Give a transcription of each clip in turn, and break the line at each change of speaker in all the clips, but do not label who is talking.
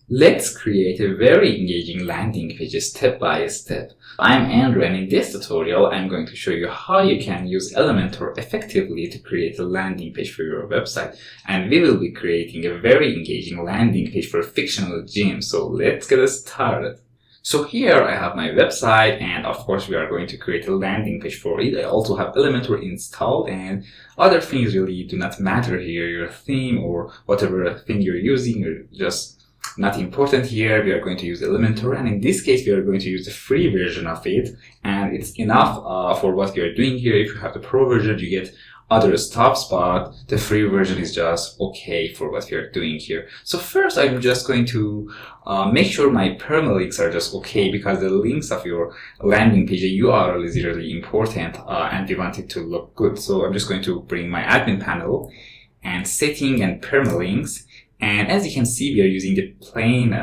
Let's create a very engaging landing page step by step. I'm Andrew, and in this tutorial I'm going to show you how you can use Elementor effectively to create a landing page for your website. And we will be creating a very engaging landing page for a fictional gym. So let's get started. So here I have my website, and of course we are going to create a landing page for it. I also have Elementor installed, and other things really do not matter here. Your theme or whatever thing you're using are just not important here. We are going to use Elementor, and in this case we are going to use the free version of it, and it's enough for what we are doing here. If you have the pro version you get other stuff, but the free version is just okay for what we are doing here. So first I'm just going to make sure my permalinks are just okay, because the links of your landing page, the URL is really important and we want it to look good. So I'm just going to bring my admin panel and setting and permalinks. And as you can see, we are using the plain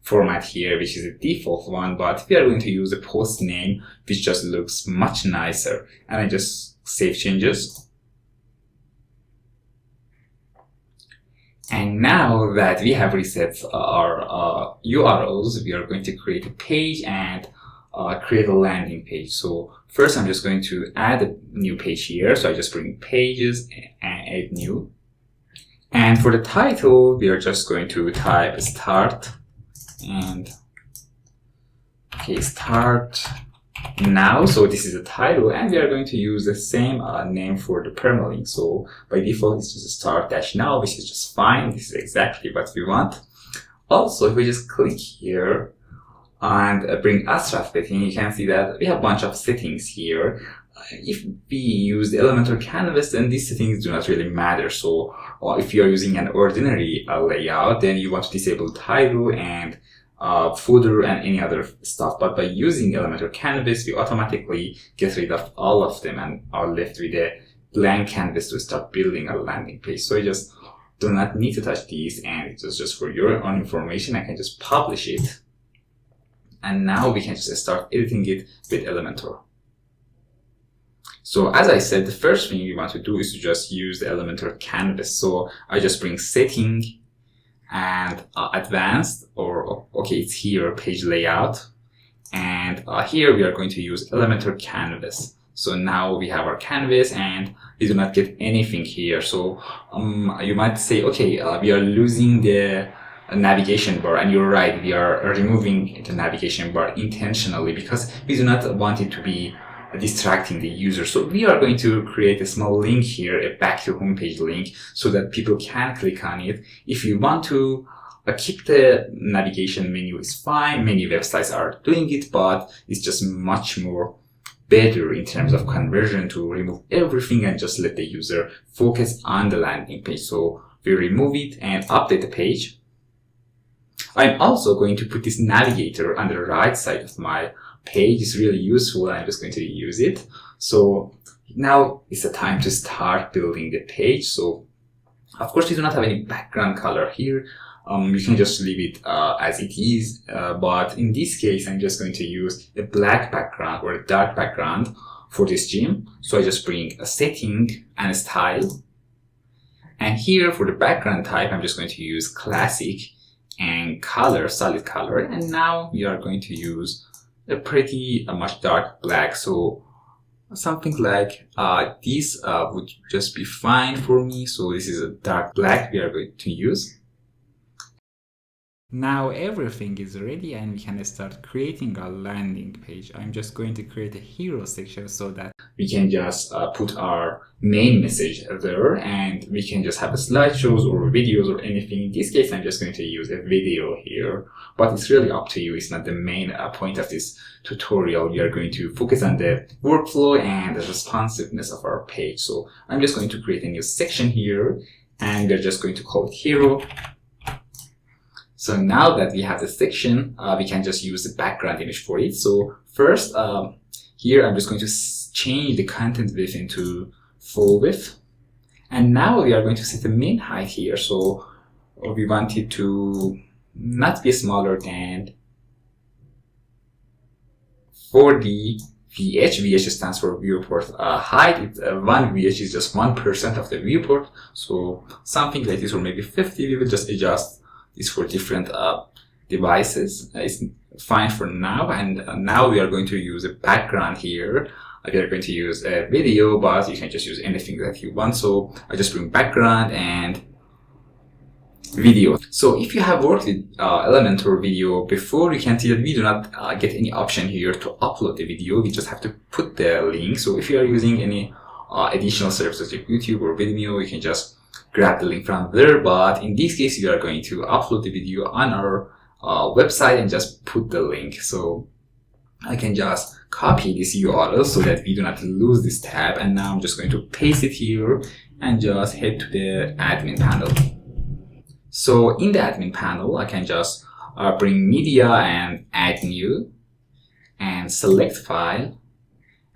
format here, which is the default one, but we are going to use a post name, which just looks much nicer. And I just save changes. And now that we have reset our URLs, we are going to create a page and create a landing page. So first I'm just going to add a new page here. So I just bring pages and add new. And for the title, we are just going to type start and start now. So this is the title, and we are going to use the same name for the permalink. So by default, it's just start-now, which is just fine. This is exactly what we want. Also, if we just click here and bring astra setting, you can see that we have a bunch of settings here. If we use the Elementor canvas, then these settings do not really matter. So if you are using an ordinary layout, then you want to disable title and footer and any other stuff. But by using Elementor canvas, we automatically get rid of all of them and are left with a blank canvas to start building a landing page. So you just do not need to touch these, and it's just for your own information. I can just publish it, and now we can just start editing it with Elementor. So as I said, the first thing we want to do is to just use the Elementor canvas. So I just bring setting and advanced, or okay, it's here, page layout. And here we are going to use Elementor canvas. So now we have our canvas and we do not get anything here. So you might say, okay, we are losing the navigation bar, and you're right, we are removing the navigation bar intentionally because we do not want it to be distracting the user. So we are going to create a small link here, a back to homepage link, so that people can click on it. If you want to keep the navigation menu, is fine. Many websites are doing it, but it's just much more better in terms of conversion to remove everything and just let the user focus on the landing page. So we remove it and update the page. I'm also going to put this navigator on the right side of my page. Is really useful, and I'm just going to use it. So now is the time to start building the page. So of course we do not have any background color here. You can just leave it as it is, but in this case I'm just going to use a black background or a dark background for this gym. So I just bring a setting and a style, and here for the background type I'm just going to use classic and color, solid color. And now we are going to use a pretty much dark black. So something like this would just be fine for me. So this is a dark black we are going to use. Now everything is ready and we can start creating a landing page. I'm just going to create a hero section so that we can just put our main message there, and we can just have a slideshows or videos or anything. In this case I'm just going to use a video here, but it's really up to you. It's not the main point of this tutorial. We are going to focus on the workflow and the responsiveness of our page. So I'm just going to create a new section here, and we're just going to call it hero. So now that we have the section, we can just use the background image for it. So first, here I'm just going to change the content width into full width. And now we are going to set the min height here. So we want it to not be smaller than 40 VH. VH stands for viewport height. 1 VH is just 1% of the viewport. So something like this, or maybe 50, we will just adjust this for different devices. It's fine for now. And now we are going to use a background here. We are going to use a video, but you can just use anything that you want. So I just bring background and video. So if you have worked with Elementor video before, you can see that we do not get any option here to upload the video. We just have to put the link. So if you are using any additional services like YouTube or Vimeo, you can just grab the link from there. But in this case, we are going to upload the video on our website and just put the link. So I can just copy this URL so that we do not lose this tab. And now I'm just going to paste it here and just head to the admin panel. So in the admin panel, I can just bring media and add new and select file.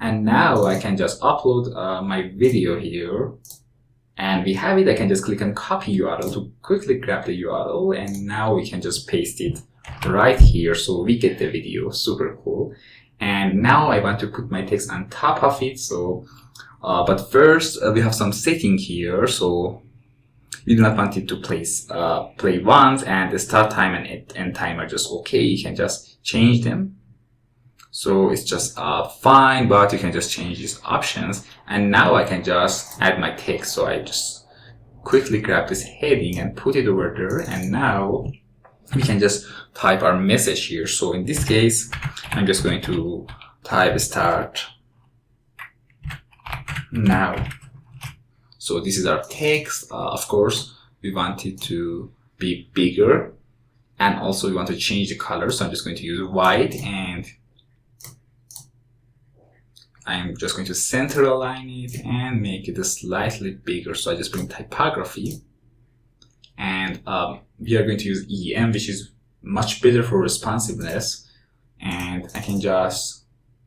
And now I can just upload my video here. And we have it. I can just click on copy URL to quickly grab the URL. And now we can just paste it right here. So we get the video. Super cool. And now I want to put my text on top of it. So, but first we have some setting here. So we do not want it to play once, and the start time and end time are just okay. You can just change them. So it's just fine, but you can just change these options. And now I can just add my text. So I just quickly grab this heading and put it over there. And now we can just type our message here. So in this case, I'm just going to type start now. So this is our text. Of course, we want it to be bigger, and also we want to change the color. So I'm just going to use white, and I'm just going to center align it and make it slightly bigger. So I just bring typography, and we are going to use EM, which is much better for responsiveness. And I can just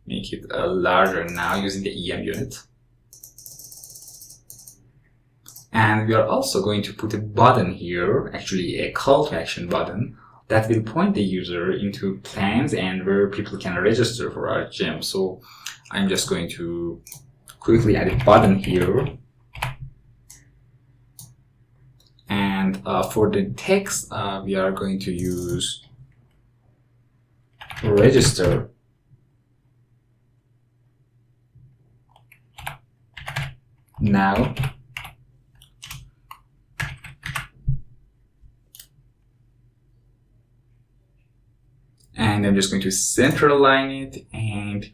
make it larger now using the EM unit. And we are also going to put a button here, actually a call to action button, that will point the user into plans and where people can register for our gym. So I'm just going to quickly add a button here. And for the text, we are going to use register. Now. And I'm just going to center align it, and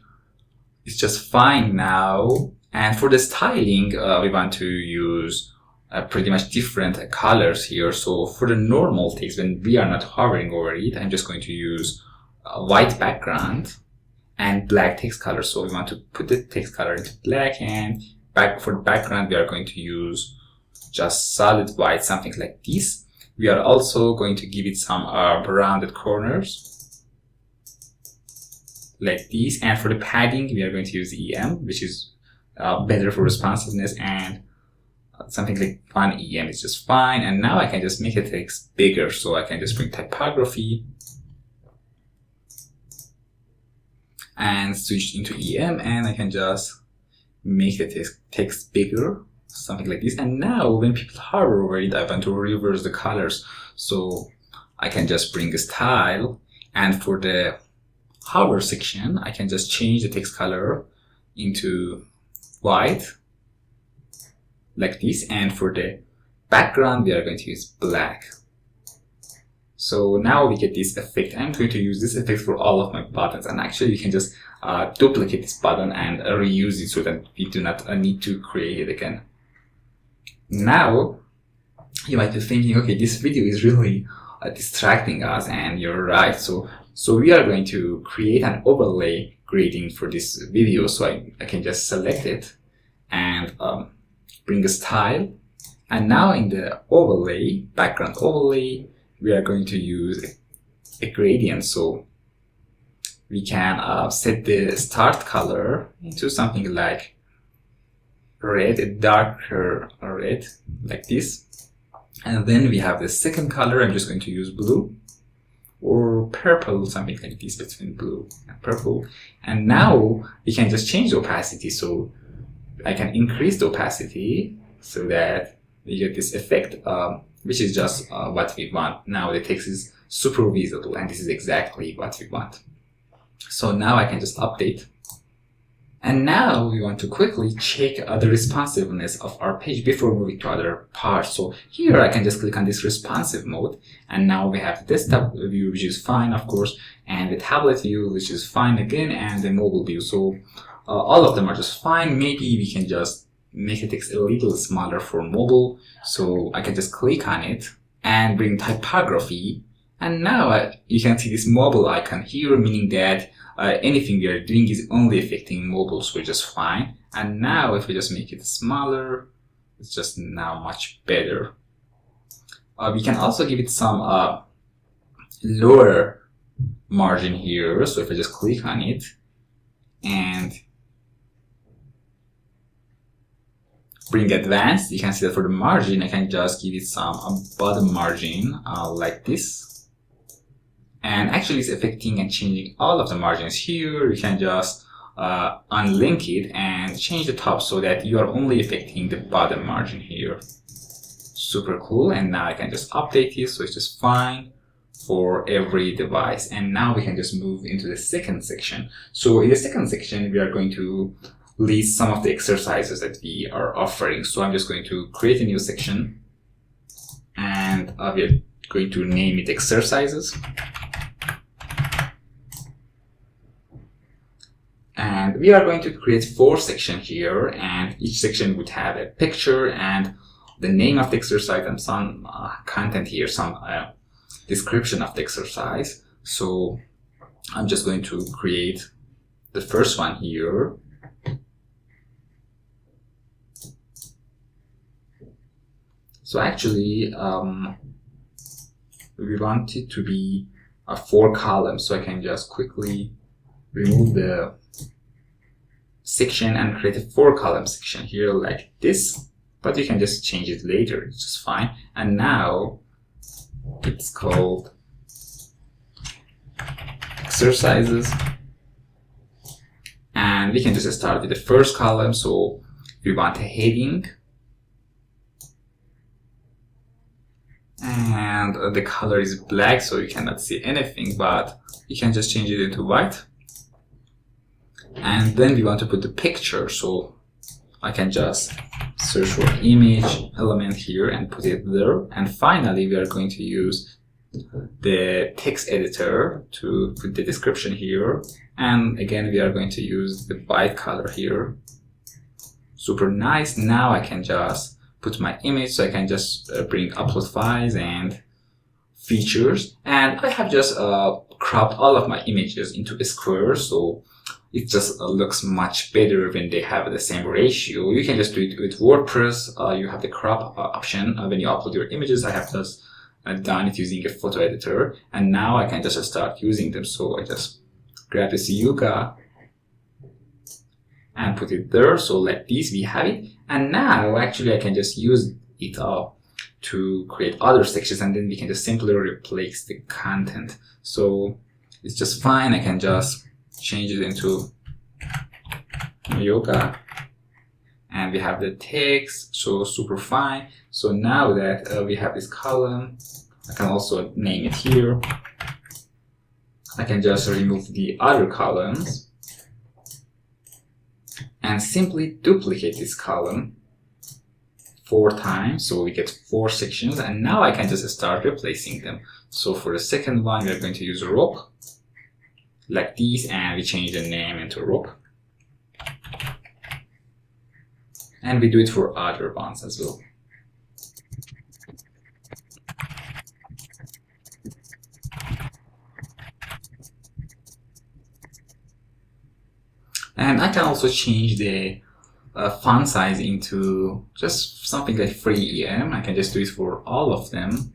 it's just fine now. And for the styling, we want to use pretty much different colors here. So for the normal text, when we are not hovering over it, I'm just going to use a white background and black text color. So we want to put the text color into black, and for the background, we are going to use just solid white, something like this. We are also going to give it some rounded corners, like this. And for the padding, we are going to use EM, which is better for responsiveness, and something like 1 EM is just fine. And now I can just make the text bigger. So I can just bring typography and switch into EM, and I can just make the text bigger, something like this. And now when people hover over it, I want to reverse the colors. So I can just bring a style, and for the hover section, I can just change the text color into white, like this. And for the background, we are going to use black. So now we get this effect. I'm going to use this effect for all of my buttons. And actually, you can just duplicate this button and reuse it so that we do not need to create it again. Now, you might be thinking, okay, this video is really distracting us, and you're right. So we are going to create an overlay grading for this video. So I can just select it and bring a style. And now in the overlay, background overlay, we are going to use a gradient. So we can set the start color into something like red, a darker red, like this. And then we have the second color. I'm just going to use blue or purple, something like this, between blue and purple. And now we can just change the opacity. So I can increase the opacity so that we get this effect, which is just what we want. Now the text is super visible, and this is exactly what we want. So now I can just update. And now we want to quickly check the responsiveness of our page before moving to other parts. So here I can just click on this responsive mode, and now we have the desktop view, which is fine, of course, and the tablet view, which is fine again, and the mobile view. So all of them are just fine. Maybe we can just make the text a little smaller for mobile. So I can just click on it and bring typography. And now you can see this mobile icon here, meaning that anything we are doing is only affecting mobile, so it's just fine. And now if we just make it smaller, it's just now much better. We can also give it some lower margin here. So if I just click on it and bring advanced, you can see that for the margin, I can just give it some bottom margin like this. And actually it's affecting and changing all of the margins here. You can just unlink it and change the top so that you are only affecting the bottom margin here. Super cool. And now I can just update it, so it's just fine for every device. And now we can just move into the second section. So in the second section, we are going to list some of the exercises that we are offering. So I'm just going to create a new section, and we are going to name it exercises. And we are going to create 4 sections here, and each section would have a picture and the name of the exercise and some content here, some description of the exercise. So I'm just going to create the first one here. So actually, we want it to be a 4 columns, so I can just quickly remove the section and create a 4 column section here like this, but you can just change it later, it's just fine. And now it's called exercises, and we can just start with the first column. So we want a heading, and the color is black, so you cannot see anything, but you can just change it into white. And then we want to put the picture, so I can just search for image element here and put it there. And finally, we are going to use the text editor to put the description here. And again, we are going to use the white color here. Super nice. Now I can just put my image, so I can just bring upload files and features. And I have just cropped all of my images into a square, so it just looks much better when they have the same ratio. You can just do it with WordPress. You have the crop option when you upload your images. I have just done it using a photo editor, and now I can just start using them. So I just grab this Yuga and put it there. So like this, we have it. And now actually I can just use it to create other sections, and then we can just simply replace the content. So it's just fine. I can just change it into yoga, and we have the text, so super fine. So now that we have this column, I can also name it here. I can just remove the other columns and simply duplicate this column 4 times, so we get 4 sections. And now I can just start replacing them. So for the second one, we are going to use rope like this, and we change the name into rope. And we do it for other ones as well. And I can also change the font size into just something like 3 EM. I can just do it for all of them.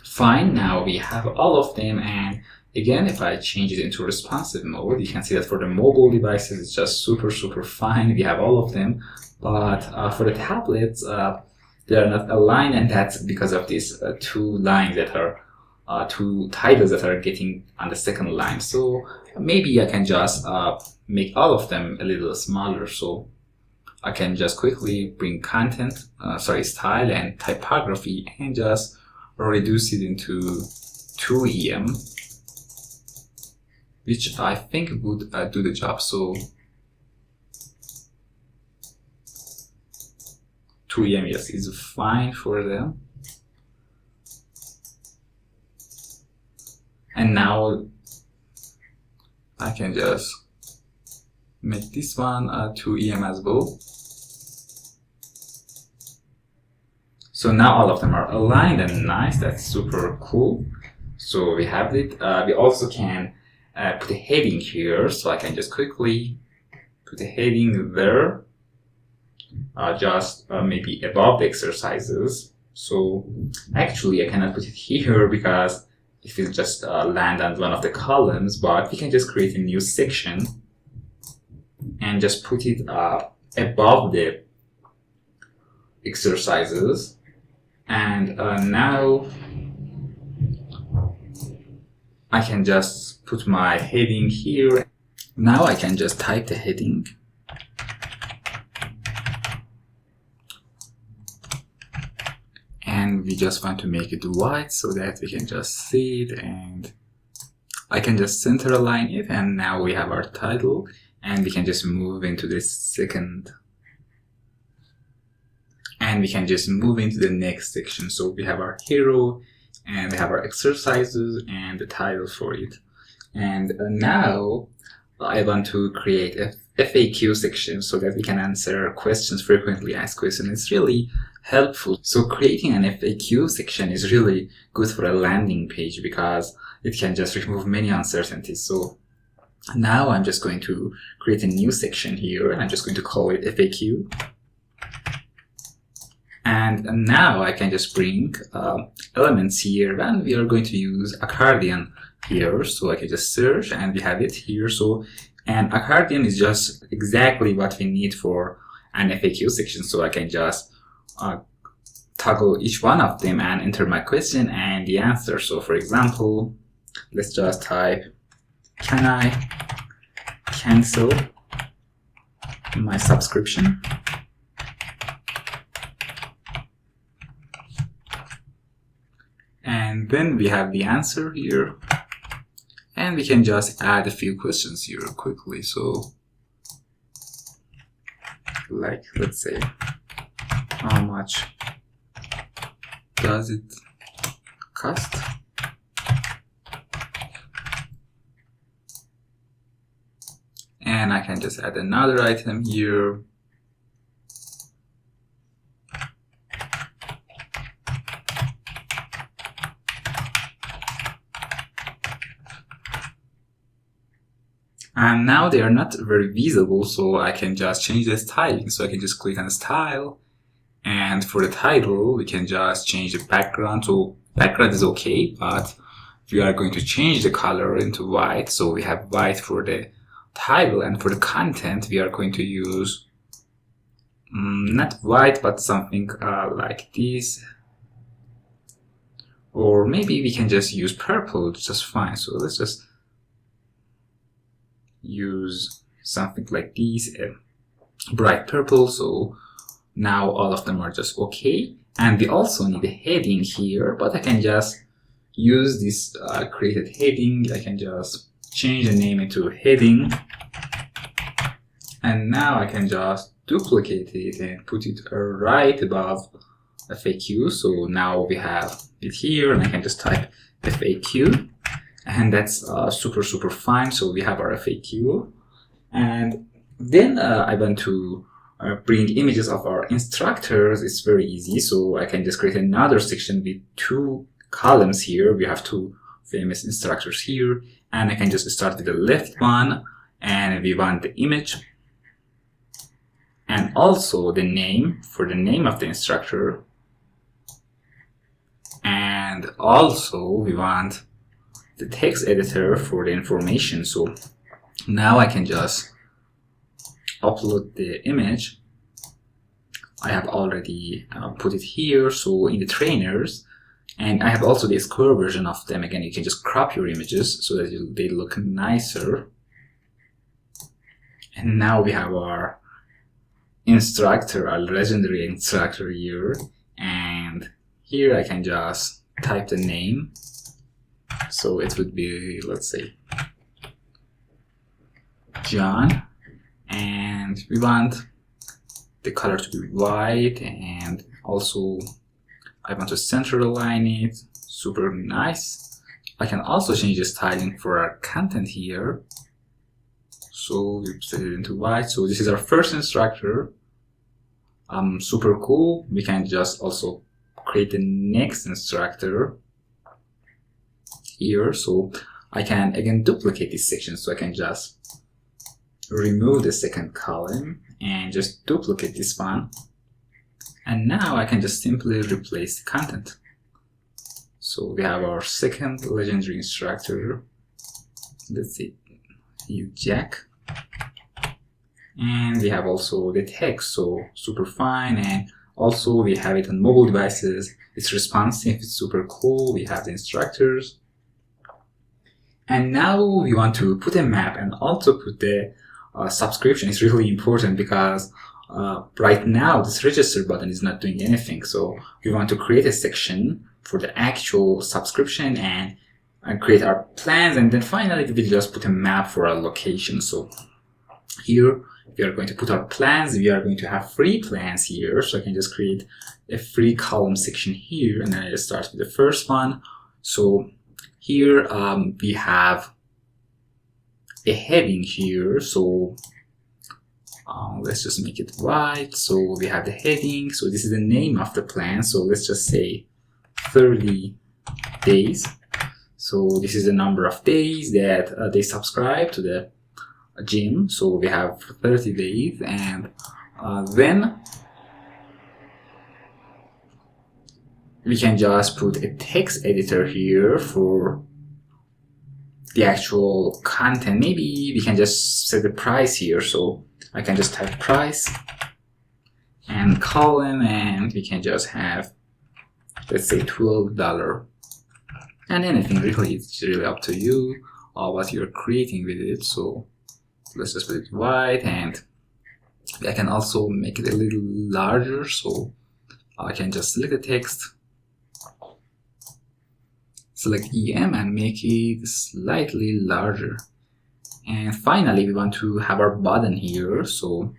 Fine, now we have all of them, and again, if I change it into responsive mode, you can see that for the mobile devices, it's just super fine. We have all of them, but for the tablets, they are not aligned, and that's because of these 2 lines that are 2 titles that are getting on the second line. So maybe I can just make all of them a little smaller. So I can just quickly bring style and typography and just reduce it into 2 EM, which I think would do the job. So 2 EM, yes, is fine for them. And now I can just make this one 2 EM as well. So now all of them are aligned and nice. That's super cool. So we have it. We also can put a heading here. So I can just quickly put a heading there, just maybe above the exercises. So actually I cannot put it here because it will just land on one of the columns, but we can just create a new section and just put it above the exercises. And now I can just put my heading here. Now I can just type the heading. And we just want to make it white so that we can just see it, and I can just center align it, and now we have our title, and we can just move into the second, and we can just move into the next section. So we have our hero, and we have our exercises and the title for it. And now I want to create a FAQ section so that we can answer questions, frequently asked questions. It's really helpful. So creating an FAQ section is really good for a landing page because it can just remove many uncertainties. So now I'm just going to create a new section here, and I'm just going to call it FAQ. And now I can just bring elements here, and we are going to use accordion here. So I can just search and we have it here. So, and accordion is just exactly what we need for an FAQ section. So I can just toggle each one of them and enter my question and the answer. So for example, let's just type, can I cancel my subscription? And then we have the answer here, and we can just add a few questions here quickly. So like, let's say, how much does it cost? And I can just add another item here. And now they are not very visible, so I can just change the styling. So I can just click on style, and for the title, we can just change the background. So background is okay, but we are going to change the color into white. So we have white for the title, and for the content, we are going to use not white, but something like this. Or maybe we can just use purple, just fine. So let's just use something like this, bright purple. So now all of them are just okay. And we also need a heading here, but I can just use this created heading. I can just change the name into heading, and now I can just duplicate it and put it right above FAQ. So now we have it here, and I can just type FAQ, and that's super fine. So we have our FAQ, and then I want to bring images of our instructors. It's very easy. So I can just create another section with 2 columns here. We have 2 famous instructors here, and I can just start with the left one, and we want the image and also the name for the name of the instructor, and also we want the text editor for the information. So now I can just upload the image. I have already put it here, so in the trainers, and I have also the square version of them. Again, you can just crop your images so that they look nicer. And now we have our instructor, a legendary instructor here, and here I can just type the name. So it would be, let's say, John, and we want the color to be white, and also I want to center align it. Super nice. I can also change the styling for our content here. So we set it into white. So this is our first instructor. Super cool. We can just also create the next instructor here. So I can again duplicate this section. So I can just remove the second column and just duplicate this one. And now I can just simply replace the content. So we have our second legendary instructor. Let's see, you Jack. And we have also the text, so super fine. And also we have it on mobile devices. It's responsive, it's super cool. We have the instructors. And now we want to put a map and also put the subscription. It's really important because right now this register button is not doing anything. So we want to create a section for the actual subscription and create our plans, and then finally we will just put a map for our location. So here we are going to put our plans. We are going to have free plans here, so I can just create a free column section here, and then I just start with the first one. So here we have a heading here, so let's just make it white. So we have the heading, so this is the name of the plan, so let's just say 30 days. So this is the number of days that they subscribe to the gym. So we have 30 days, and then we can just put a text editor here for the actual content. Maybe we can just set the price here. So I can just type price and column, and we can just have, let's say, $12. And anything really, it's really up to you what you're creating with it. So let's just put it white, and I can also make it a little larger. So I can just select the text, select EM, and make it slightly larger. And finally, we want to have our button here. So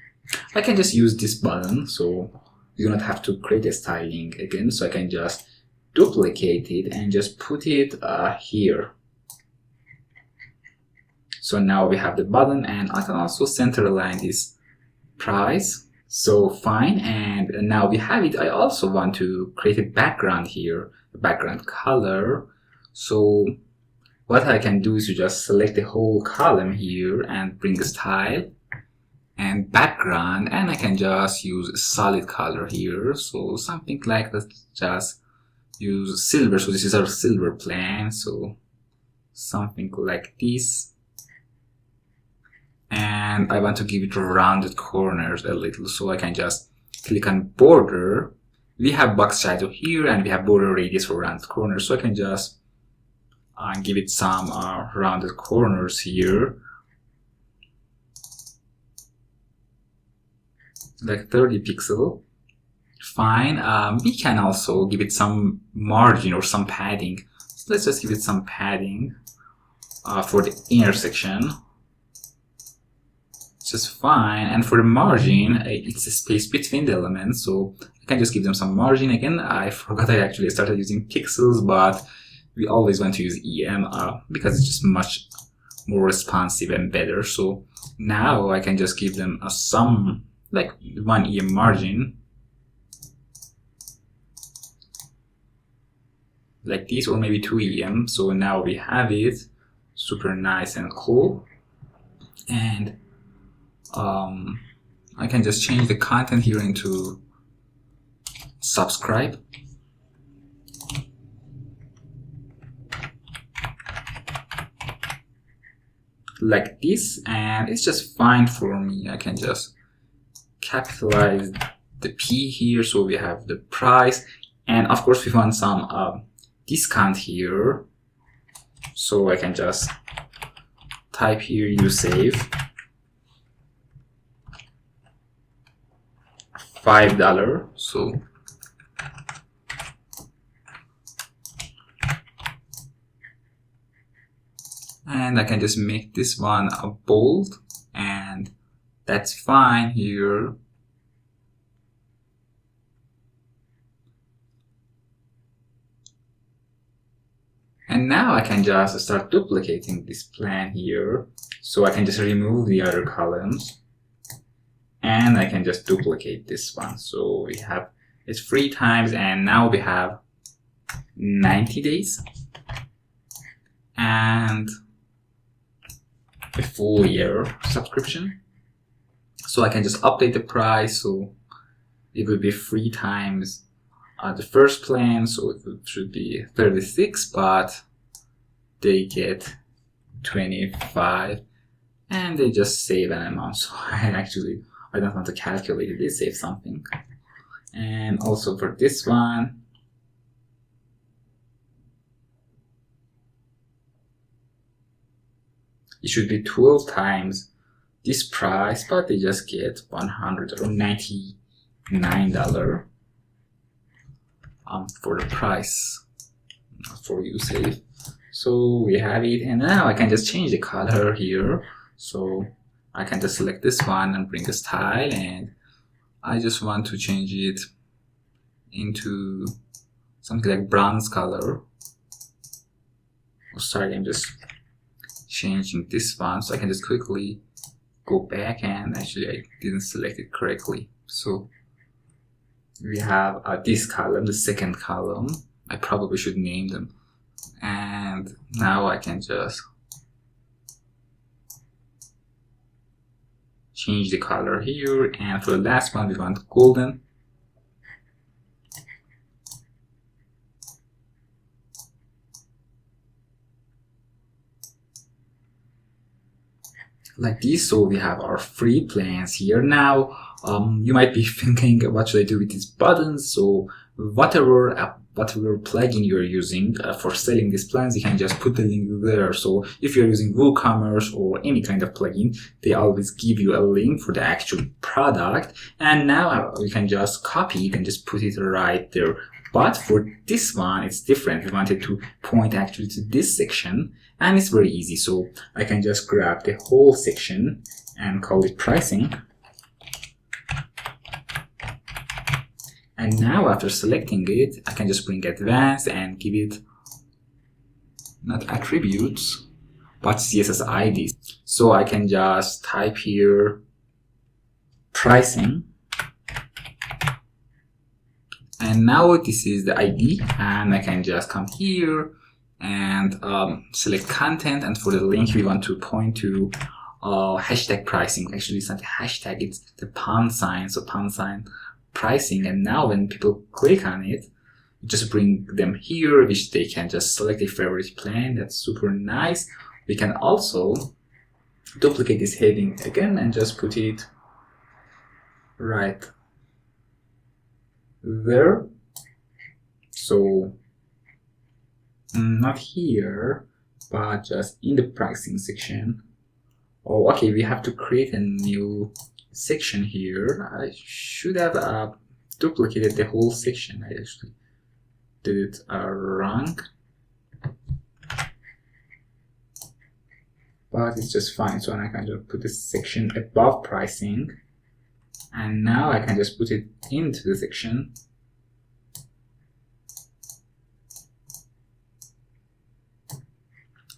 I can just use this button. So you do not have to create a styling again. So I can just duplicate it and just put it here. So now we have the button, and I can also center align this price. So fine, and now we have it. I also want to create a background here, a background color. So what I can do is to just select the whole column here and bring a style and background, and I can just use a solid color here. So something like that, just use silver. So this is our silver plan, so something like this. And I want to give it rounded corners a little, so I can just click on border. We have box shadow here, and we have border radius for rounded corners, so I can just give it some rounded corners here, like 30 pixel. Fine. We can also give it some margin or some padding. So let's just give it some padding for the inner section. Just fine. And for the margin, it's a space between the elements, so I can just give them some margin. Again, I forgot I actually started using pixels, but we always want to use EM because it's just much more responsive and better. So now I can just give them some, like 1 EM margin, like this, or maybe 2 EM. So now we have it super nice and cool. And I can just change the content here into subscribe. Like this, and it's just fine for me. I can just capitalize the P here, so we have the price, and of course we want some discount here, so I can just type here you save. $5. So and I can just make this one a bold, and that's fine here. And now I can just start duplicating this plan here. So I can just remove the other columns and I can just duplicate this one. So we have it's 3 times, and now we have 90 days and a full year subscription. So I can just update the price. So it will be 3 times the first plan, so it should be 36, but they get 25 and they just save an amount. So I don't want to calculate it, they save something. And also for this one, it should be 12 times this price, but they just get $199 for the price for you save. So we have it, and now I can just change the color here. So I can just select this one and bring a style, and I just want to change it into something like bronze color. Oh, sorry, I'm just changing this one, so I can just quickly go back, and actually I didn't select it correctly. So we have this column, the second column. I probably should name them. And now I can just change the color here. And for the last one, we want golden. Like this. So we have our free plans here. Now you might be thinking, what should I do with these buttons? So whatever plugin you're using for selling these plans, you can just put the link there. So if you're using WooCommerce or any kind of plugin, they always give you a link for the actual product, and now you can just copy it and just put it right there. But for this one, it's different. We wanted to point actually to this section, and it's very easy. So I can just grab the whole section and call it pricing. And now after selecting it, I can just bring advanced and give it not attributes, but CSS IDs. So I can just type here pricing. And now this is the ID, and I can just come here and select content, and for the link we want to point to hashtag pricing. Actually it's not a hashtag, it's the pound sign, so pound sign pricing. And now when people click on it, you just bring them here, which they can just select a favorite plan. That's super nice. We can also duplicate this heading again and just put it right there. So not here, but just in the pricing section. Oh, okay, we have to create a new section here. I should have duplicated the whole section. I actually did it wrong, but it's just fine. So I can just put this section above pricing, and now I can just put it into the section.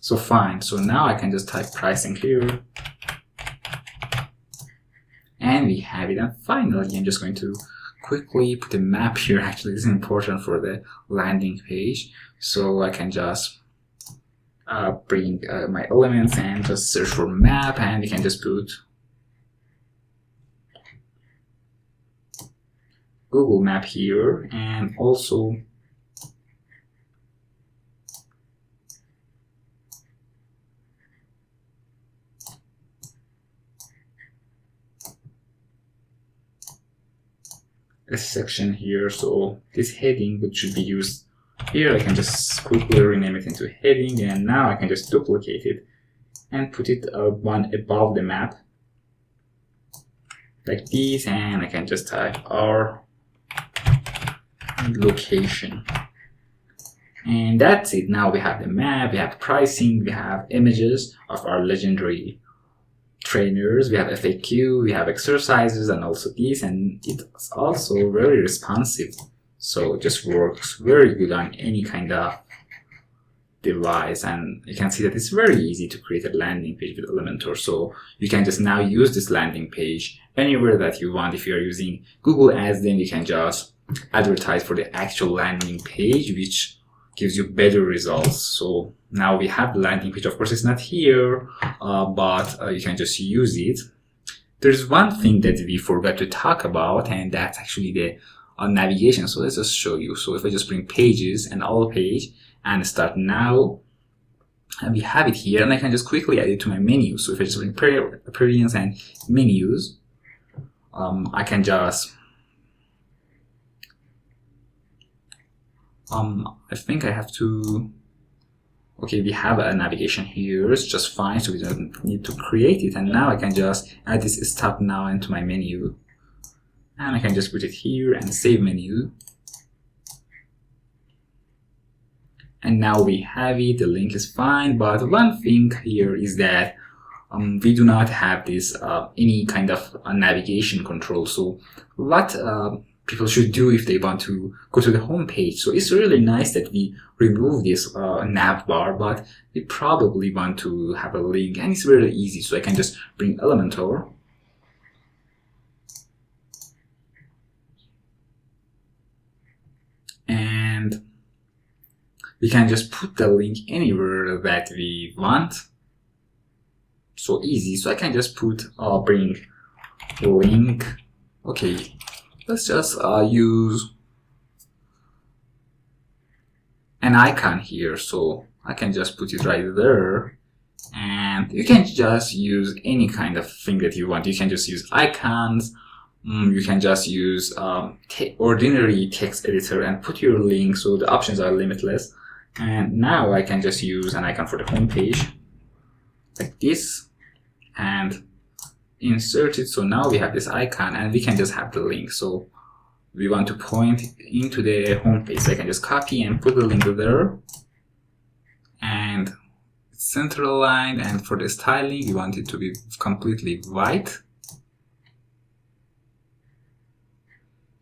So fine. So now I can just type pricing here. And we have it. And finally, I'm just going to quickly put a map here. Actually, this is important for the landing page. So I can just bring my elements and just search for map, and we can just put Google Map here, and also a section here. So this heading, which should be used here, I can just quickly rename it into heading, and now I can just duplicate it and put it one above the map. like this, and I can just type our location. And that's it. Now we have the map, we have pricing, we have images of our legendary trainers, we have FAQ, we have exercises, and also this, and it's also very responsive. So it just works very good on any kind of device, and you can see that it's very easy to create a landing page with Elementor. So you can just now use this landing page anywhere that you want. If you're using Google Ads, then you can just advertise for the actual landing page, which gives you better results. So now we have the landing page. Of course, it's not here, but you can just use it. There's one thing that we forgot to talk about, and that's actually the navigation. So let's just show you. So if I just bring pages and all page and start now, and we have it here, and I can just quickly add it to my menu. So if I just bring permalins and menus, I can just I think I have to, okay, we have a navigation here, it's just fine, so we don't need to create it. And now I can just add this stop now into my menu, and I can just put it here and save menu. And now we have it, the link is fine, but one thing here is that we do not have this any kind of navigation control. So what people should do if they want to go to the home page. So it's really nice that we remove this nav bar, but we probably want to have a link, and it's really easy. So I can just bring Elementor, and we can just put the link anywhere that we want. So easy. So I can just put bring link. Okay, let's just use an icon here. So I can just put it right there, and you can just use any kind of thing that you want. You can just use icons. You can just use ordinary text editor and put your link. So the options are limitless. And now I can just use an icon for the home page like this and insert it. So now we have this icon, and we can just have the link. So we want to point into the home page, so I can just copy and put the link there, and it's center aligned. And for the styling, we want it to be completely white,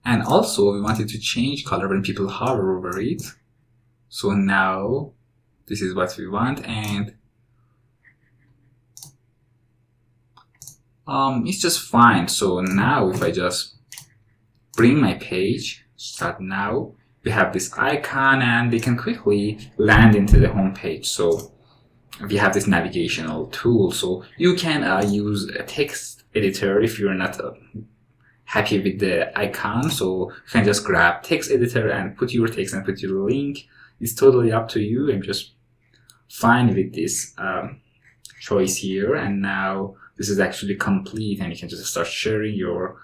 and also we want it to change color when people hover over it. So now this is what we want, and it's just fine. So now if I just bring my page, start now, we have this icon, and they can quickly land into the home page. So we have this navigational tool. So you can use a text editor if you're not happy with the icon. So you can just grab text editor and put your text and put your link. It's totally up to you. I'm just fine with this choice here. And now this is actually complete, and you can just start sharing your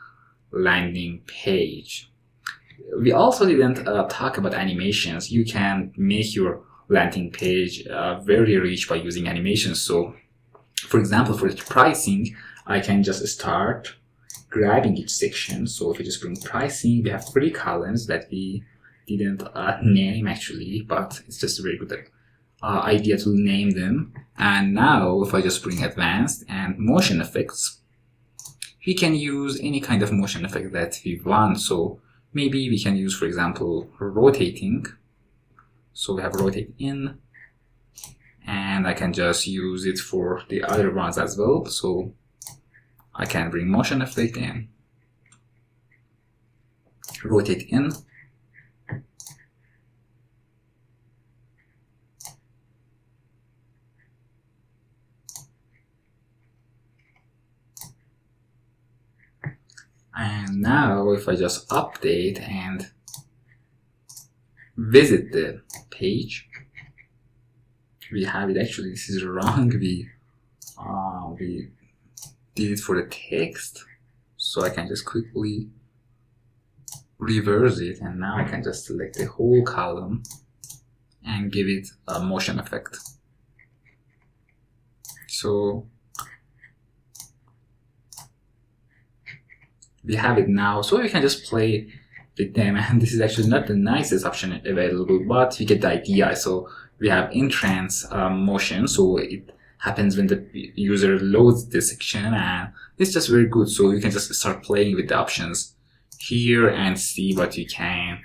landing page. We also didn't talk about animations. You can make your landing page very rich by using animations. So for example, for the pricing, I can just start grabbing each section. So if we just bring pricing, we have 3 columns that we didn't name actually, but it's just a very good idea to name them. And now if I just bring advanced and motion effects, we can use any kind of motion effect that we want. So maybe we can use, for example, rotating. So we have rotate in, and I can just use it for the other ones as well. So I can bring motion effect and rotate in. And now if I just update and visit the page, we have it. Actually, this is wrong. We did it for the text. So I can just quickly reverse it, and now I can just select the whole column and give it a motion effect. So we have it now, so you can just play with them. And this is actually not the nicest option available, but you get the idea. So we have entrance motion, so it happens when the user loads the section, and it's just very good. So you can just start playing with the options here and see what you can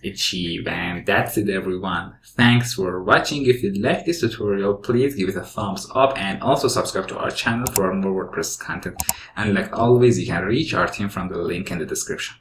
achieve. And that's it, everyone. Thanks for watching. If you like this tutorial, please give it a thumbs up and also subscribe to our channel for more WordPress content. And like always, you can reach our team from the link in the description.